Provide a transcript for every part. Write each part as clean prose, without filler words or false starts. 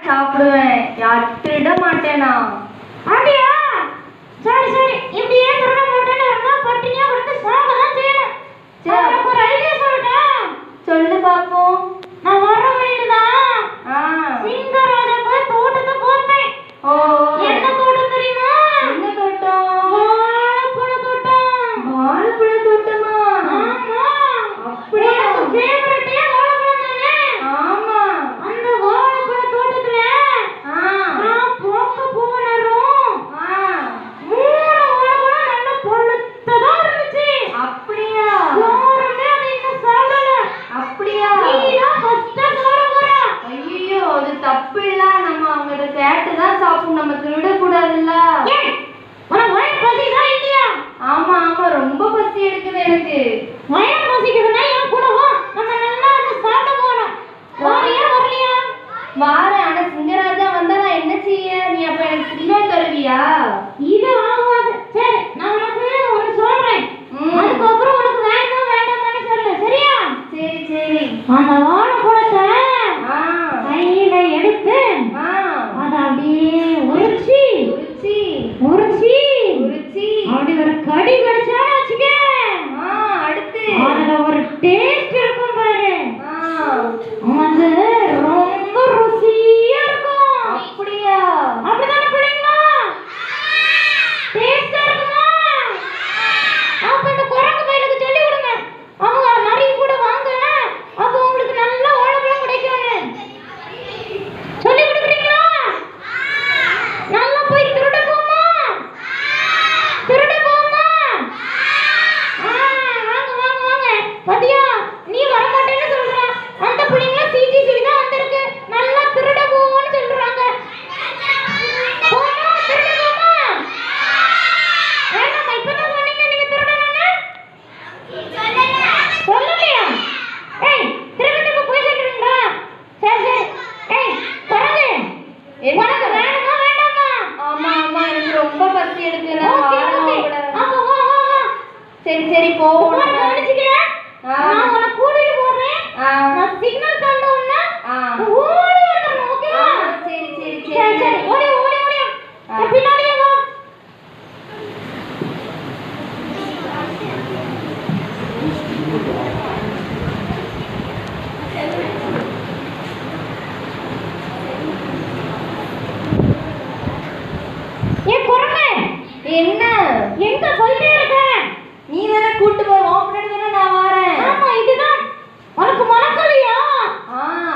சாப்பிடுவேன். யார்கிட்ட மாட்டேனா? அப்படியா? சரி சரி, இப்படியே திருட மாட்டேன்னு இருந்தா பட்டினியா கிடந்து சாக தான் செய்யணும். சரி, உனக்கு ஒரு ஐடியா சொல்லட்டா? சொல்லு பாப்போம். நான் வர வழியில்தான் சிங்கராஜா போய் தோட்டத்தை பார்த்தேன். என்ன தோட்டம் தெரியுமா? என்ன தோட்டம்? வாழைப்பழ தோட்டம். வாழைப்பழ தோட்டமா? ஆமா. அப்படியா? ஃபேவரட்டே வாழைப்பழம் தானே? ஆமா. அந்த வாழைப்பழ தோட்டத்துல நான் பார்க்க போன நேரம் 3 வாழைப்பழம் நல்ல பழுத்ததா இருந்துச்சு. அப்படியா? யாருமே அதை இன்னும் சாப்பிடல. அப்படியா? நீதான் ஃபர்ஸ்டா சாப்பிட போற. ஐயோ, அது தப்பு இல்ல. நம்ம அவங்ககிட்ட கேட்டுதான் சாப்பிடணும். நம்ம திருடக்கூடாதுல்ல. ஏன் உனக்கு வயிறு பசிக்குதா இல்லையா? ஆமா ஆமா, ரொம்ப பசி எடுக்குது எனக்கு. வயிறு பசிக்குதுன்னா என் கூட வா, நம்ம நல்லா வந்து சாப்பிட போறோம். வாரியா வரலையா? வாரேன். ஆனா சிங்கராஜா வந்தா நான் என்ன செய்ய? நீ அப்ப எனக்கு சிக்னல் தருவியா? இது ஆகாது. சரி, நான் உனக்கு ஒன்று சொல்றேன். அதுக்கப்புறம் உனக்கு வேணுமா வேண்டாமான்னு சொல்லு, சரியா? சரி சரி. அந்த வாழைப்பழத்தை கையில எடுத்து அதை அப்படியே உரிச்சி உரிச்சி உரிச்சி உரிச்சி அப்படி ஒரு கடி கடிச்சான்னு வச்சுக்க. அடுத்து அதுல ஒரு டேஸ்ட் இருக்கும் பாரு. அது ரொம்ப ருசியா இருக்கும். அப்படியா? அப்படிதானே பிள்ளைங்களா? டேஸ்டா இருக்குமா? அப்ப இந்த குரங்கு பையனுக்கு சொல்லி கொடுங்க. அவங்க நிறைய கூட வாங்க. அப்ப உங்களுக்கு நல்ல வாழைப்பழம் கிடைக்கும். சொல்லி கொடுக்குறீங்களா? நல்லா போய் திருட போமா? திருட போமா? வாங்க வாங்க வாங்க. பாத்தியா, நீ வர மாட்டேன்னு சொல்ற. அந்த பிள்ளைங்க சிஜிசி தான் வந்திருக்கு. நல்லா திருட போன்னு சொல்றாங்க. போமா, திருட போமா? வேணாமா? இப்பதான் சொன்னீங்க நீங்க திருடணும்னு. சொல்லலையா? ஏய், திருடனுக்கு போய் சொல்றீங்களா? சரி சரி. ஏய், குரங்கு, உனக்கு வேணுமா வேண்டாமா? ஆமா ஆமா, எனக்கு ரொம்ப பசி எடுக்குது. Okay okay. அப்ப வா வா வா. சரி சரி, போவோம். கவனிச்சுக்கிறேன். நான் உன்னை கூட்டிட்டு போறேன். நான் சிக்னல் தந்த உடனே ஓடி வரணும். ஓகேவா? சரி சரி சரி சரி. சரி. ஓடி ஓடி ஓடி. பின்னாடியே வா. ஏ குரங்கு, என்ன? எங்க போயிட்டே இருக்க? நீ தானே கூட்டு போய் ஓப்பன் தானே நான் வரேன். ஆமா, இதுதான். உனக்கு மறக்கலையா?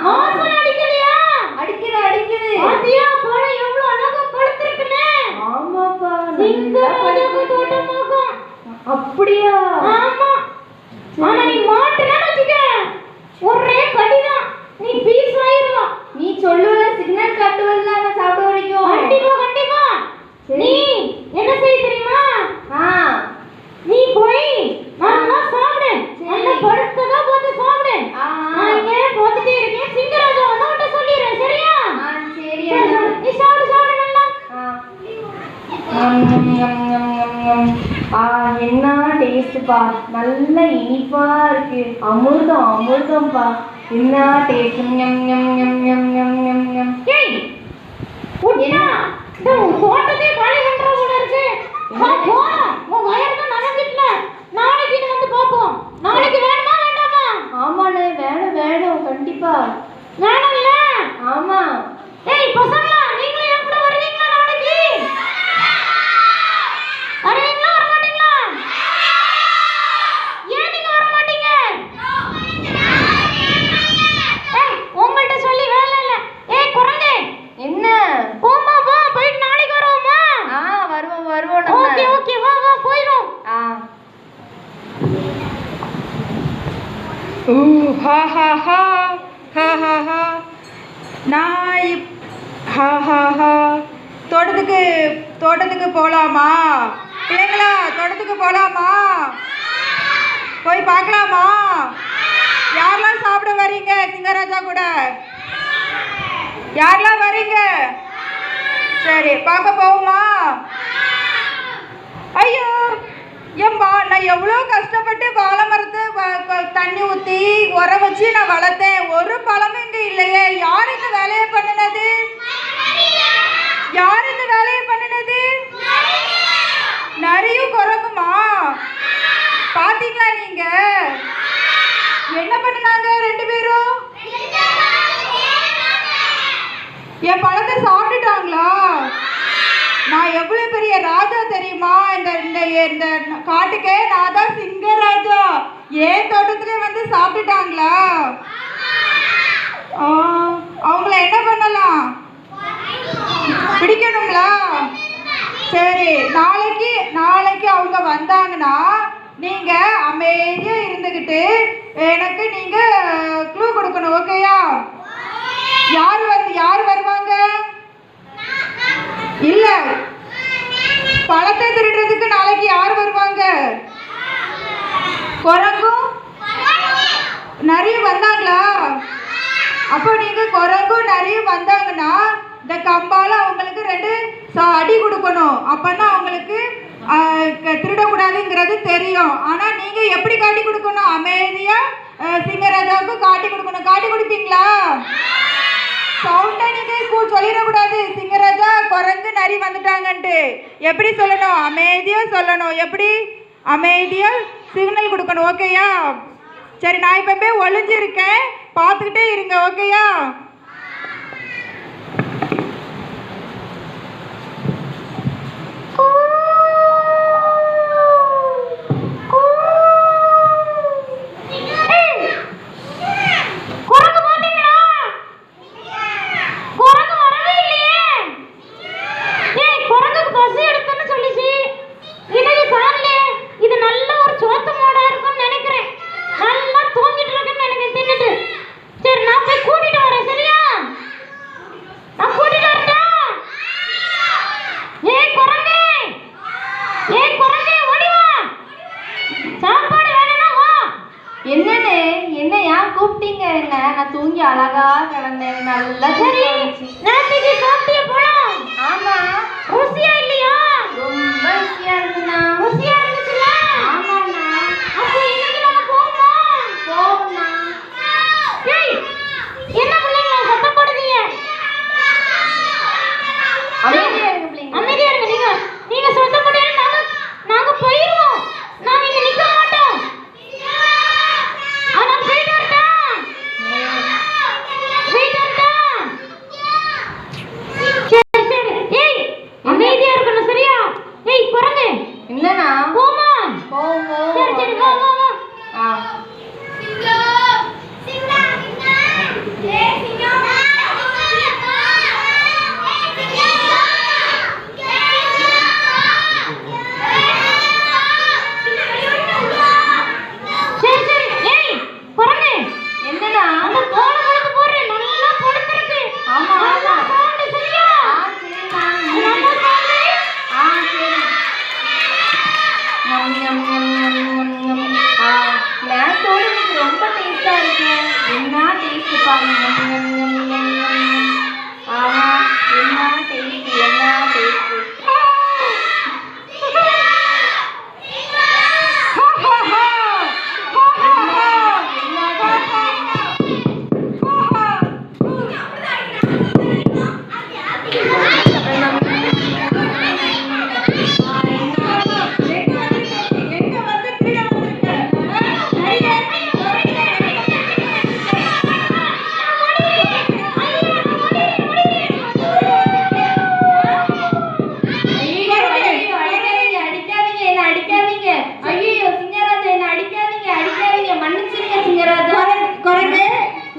வாசனை அடிக்கலையா? அடிக்குது அடிக்குது. பாத்தியா பழம் எவ்வளவு அழகா பழுத்திருக்குன்னு? ஆமாப்பா, சிங்கராஜாக்கு தோட்டமாகும். அப்படியா? ஆமா. ஆனா நீ மாட்டுனா வச்சுக்க, ஒரே கடிதான், நீ பீஸ் ஆயிரலாம். நீ சொல்லுவல, சிக்னல் காட்டுவல்ல நான் சாப்பிட வரைக்கும். கண்டிப்பா கண்டிப்பா. நீ என்ன செய்ய தெரியுமா? நீ போய் நல்லா சாப்பிடு. நல்லா படுத்ததா பார்த்து சாப்பிடு. நான் இங்கே பார்த்துட்டே இருக்கேன். சிங்கராஜா வந்து உன்கிட்ட சொல்லிடுறேன், சரியா? சரி. நீ சாப்பிடு சாப்பிடு நல்லா. என்ன டேஸ்ட்பா, நல்ல இனிப்பா இருக்கு. அமிர்தம் அமிர்தம்பா. என்ன டேஸ்ட். ஏய், உட்னா இந்த தோட்டத்தை காலி பண்ற போல இருக்கு. போறோம். உன் வயிறு தான் நனைஞ்சிட்டல. நாளைக்கு இது வந்து பாப்போம். நாளைக்கு வேணுமா வேண்டாமா? ஆமாண்ணே, வேணும் வேணும், கண்டிப்பா வேணும்ல? ஆமா. ஏய் பசங்களா, நீங்களும் என் கூட வருவீங்களா நாளைக்கு? வருவீங்களா வர மாட்டீங்களா? ஏன் நீங்க வர மாட்டீங்க? ஏய், உங்கள்ட்ட சொல்லி வேலை இல்ல. ஏய் குரங்கு, என்ன? போமா வா, போயிட்டு நாளைக்கு வருவோமா? வருவோம் வருவோம். ஓகே ஓகே, வா வா போயிரும். ஹா ஹா ஹா ஹா ஹா ஹா. நான் ஹா ஹா ஹா. தோட்டத்துக்கு போகலாமா பிள்ளைங்களா? தோட்டத்துக்கு போகலாமா? போய் பார்க்கலாமா? யாரெல்லாம் சாப்பிட வரீங்க சிங்கராஜா கூட? யாரெல்லாம் வரீங்க? சரி, பார்க்க போவோமா? ஐயோ ஏம்பா, நான் எவ்வளோ கஷ்டப்பட்டு வாழை மரத்தை தண்ணி ஊற்றி உர வச்சு நான் வளர்த்தேன். ஒரு பழமும் இங்கே இல்லையே. யார் இந்த வேலையை பண்ணினது? என் பழத்தை சாப்பிட்டுட்டாங்களா? நான் எவ்வளவு பெரிய ராஜா தெரியுமா? இந்த இந்த இந்த காட்டுக்கே நான் தான் சிங்கராஜா. ஏன் தோட்டத்திலே வந்து சாப்பிட்டுட்டாங்களா? அவங்கள என்ன பண்ணலாம்? பிடிக்கணுங்களா? சரி, நாளைக்கு அவங்க வந்தாங்கன்னா நீங்க அமைதியா இருந்துகிட்டு எனக்கு நீங்க க்ளூ கொடுக்கணும். ஓகேயா? யார் வருவாங்க? இல்ல, பழத்தை திருடுறதுக்கு நாளைக்கு யார் வருவாங்க? குரங்கும் நரியும் வந்தாங்களா? அப்போ நீங்க குரங்கும் நரியும் வந்தாங்கன்னா இந்த கம்பால அவங்களுக்கு 2 அடி கொடுக்கணும். அப்பதான் அவங்களுக்கு திருடக்கூடாதுங்கிறது தெரியும். ஆனா நீங்க எப்படி காட்டி கொடுக்கணும்? அமைதியா சிங்கராஜாவுக்கு காட்டி கொடுக்கணும். காட்டி கொடுப்பீங்களா? சவுண்டா நீங்க சொல்லிடக்கூடாது. சிங்கராஜா குரங்கு நரி வந்துட்டாங்கன்ட்டு எப்படி சொல்லணும்? அமைதியா சொல்லணும். எப்படி? அமைதியா சிக்னல் கொடுக்கணும். ஓகேயா? சரி, நான் இப்ப போய் ஒளிஞ்சிருக்கேன், பார்த்துக்கிட்டே இருங்க. ஓகேயா? என்னையா கூப்பிட்டீங்க? என்ன நான் தூங்கி அழகா கிடந்தேன். நல்லா சரி, நேத்திக்கு சாப்பிட்டிய பழம்? ஆமா. ருசியா இல்லையா? ரொம்ப ருசியா இருக்குண்ணா. ருசியா இருந்துச்சுல? ஆமாண்ணா. அப்போ இன்னைக்கு நம்ம போவோமா? ஏய், என்ன பிள்ளைங்களா சத்தம் போடுறீங்க? அமைதியா இருங்க பிள்ளைங்க. அமைதியா இருங்க. நீங்க சத்தம் போட்டீங்கன்னா நாங்க போயிடுவோம். நாங்க இங்க நிக்க மாட்டோம். ஆனா போயிட்டு வரட்டா? சரி. ஏய், அமைதியா இருக்கணும். சரியா? ஏய் குரங்கு, என்னண்ணா? போமா? போவோம். சரி, வா. ரொம்ப டேஸ்டா இருக்கு. என்ன டேஸ்ட் பாருங்க. ஆஹா, என்ன டேஸ்ட்.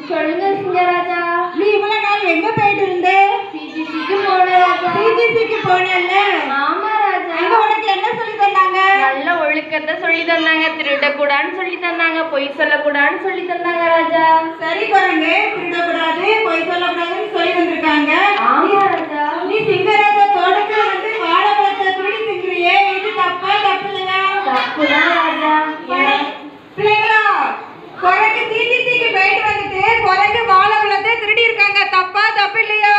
சொல்லுங்க சிங்கராஜா. நீ இவ்வளவு நாள் எங்க போயிட்டு இருந்த? சிஜிசிக்கு போனேன் ராஜா. சிஜிசிக்கு போனேல்ல? ஆமா ராஜா. அங்க உனக்கு என்ன சொல்லி தந்தாங்க? நல்ல ஒழுக்கத்தை சொல்லி தந்தாங்க. திருடக்கூடாதுன்னு சொல்லி தந்தாங்க. பொய் சொல்லக்கூடாதுன்னு சொல்லி தந்தாங்க ராஜா. சரி குரங்கு, திருடக்கூடாது, பொய் சொல்லக்கூடாதுன்னு சொல்லி வந்திருக்காங்க. ஆமா ராஜா. நீ சிங்கராஜா தோட்டத்துல வந்து வாழைப்பழத்தை திருடி திங்குறியே, இது தப்பா? தப்பு இல்லையா? தப்புதான் ராஜா. பிள்ளைங்களா, குரங்கு சிஜிசிக்கு போயிட்டு வந்துட்டு குரங்கு வாழைப்பழத்தை திருடி இருக்காங்க. தப்பா? தப்பு இல்லையா?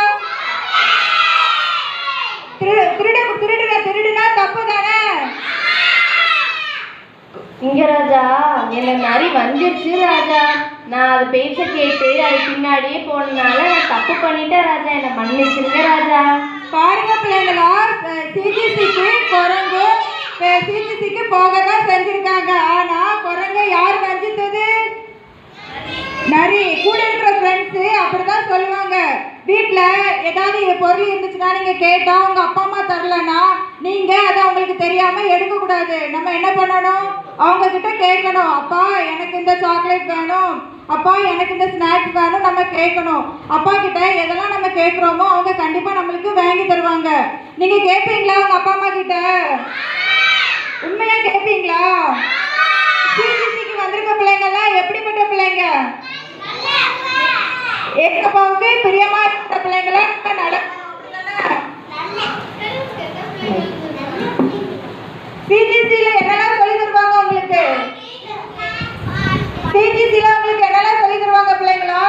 திருடுனா தப்பு தானே? இங்க ராஜா, என்ன நரி வந்துருச்சு ராஜா. நான் அது பேச்ச கேட்டு அது பின்னாடியே போனதுனால நான் தப்பு பண்ணிட்டேன் ராஜா. என்ன மன்னிச்சிருங்க ராஜா. பாருங்க பிள்ளைங்களா, சிஜிசிக்கு குரங்கு சிஜிசிக்கு போக தான் செஞ்சிருக்காங்க. ஆனா குரங்கு யார் வஞ்சித்தது? நரி கூட இருக்கிற ஃப்ரெண்ட்ஸு அப்படிதான் சொல்லுவாங்க. வீட்டில் ஏதாவது பொருள் இருந்துச்சுன்னா நீங்கள் கேட்டால் உங்கள் அப்பா அம்மா தரலன்னா நீங்கள் அதை அவங்களுக்கு தெரியாமல் எடுக்கக்கூடாது. நம்ம என்ன பண்ணணும், அவங்கக்கிட்ட கேட்கணும். அப்பா எனக்கு இந்த சாக்லேட் வேணும், அப்பா எனக்கு இந்த ஸ்நாக்ஸ் வேணும் நம்ம கேட்கணும். அப்பா கிட்ட எதெல்லாம் நம்ம கேட்குறோமோ அவங்க கண்டிப்பாக நம்மளுக்கு வாங்கி தருவாங்க. நீங்கள் கேட்பீங்களா உங்கள் அப்பா அம்மா கிட்ட? உண்மையாக கேட்பீங்களா? சிசிசிக்கு வந்திருக்க பிள்ளைங்கள்லாம் எப்படிப்பட்ட பிள்ளைங்க? ஏசப்பாவுக்கு பிரியமா இருக்கிற பிள்ளைங்களா சிஜிசில என்னெல்லாம் சொல்லி தருவாங்க உங்களுக்கு? சிஜிசில உங்களுக்கு என்னெல்லாம் சொல்லி தருவாங்க பிள்ளைங்களா?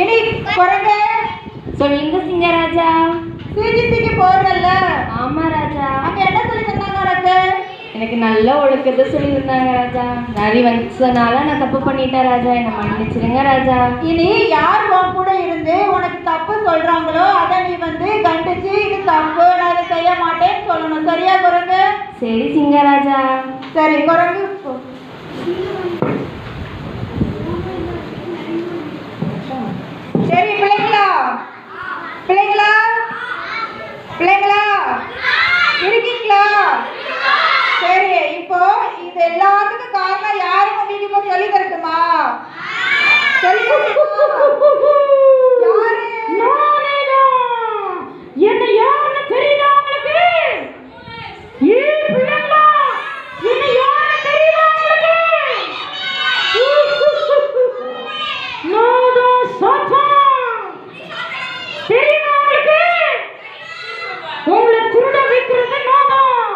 இனி குறைங்க சொல்லுங்க சிங்கராஜா. சிஜிசிக்கு போறல்ல? ஆமா ராஜா. அங்க என்ன சொல்லி தந்தாங்க உனக்கு? எனக்கு நல்ல ஒழுக்கத்தை சொல்லி இருந்தாங்க ராஜா. நரி வச்சனால நான் தப்பு பண்ணிட்டேன் ராஜா, என்னை மன்னிச்சிருங்க ராஜா. இனி யார் உன் கூட இருந்து உனக்கு தப்பு சொல்றாங்களோ அதை நீ கண்டிச்சு இது தப்பு, நான் இதை செய்ய மாட்டேன்னு சொல்லணும். சரியா குரங்கு? சரி சிங்கராஜா. சரி குரங்கு. சரி பிள்ளைங்களா, பிள்ளைங்களா, பிள்ளைங்களா இருக்கீங்களா? சரி, இப்போ இது எல்லாத்துக்கும் காரணம் யாரும் உங்களுக்கு இப்போ சொல்லி தரட்டுமா? சொல்லி என்ன யாருன்னு தெரியுதா உங்களுக்கு? பிள்ளைங்களா என்ன யாருன்னு தெரியுதா உங்களுக்கு? நான்தான் சாத்தான். தெரியுமா உங்களுக்கு? உங்களை திருட வைக்கிறது நான்தான்,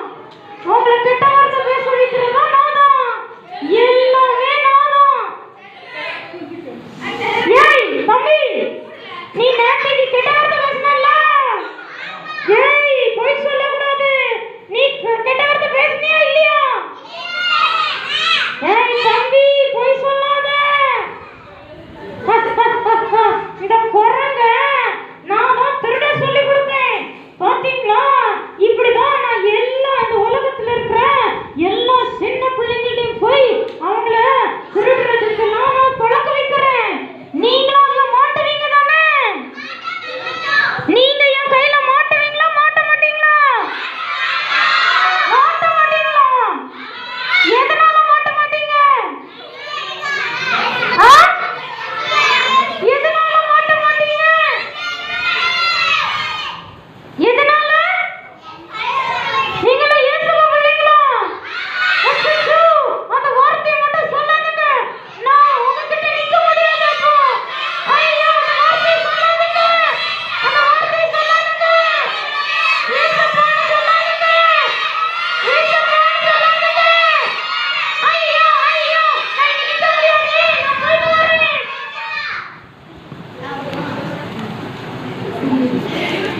உங்களை கெட்ட வார்த்தை பேச வைக்கிறது நான்தான், எல்லாமே நான்தான். ஏய் தம்பி, நீ நேத்தைக்கு கெட்ட வார்த்தை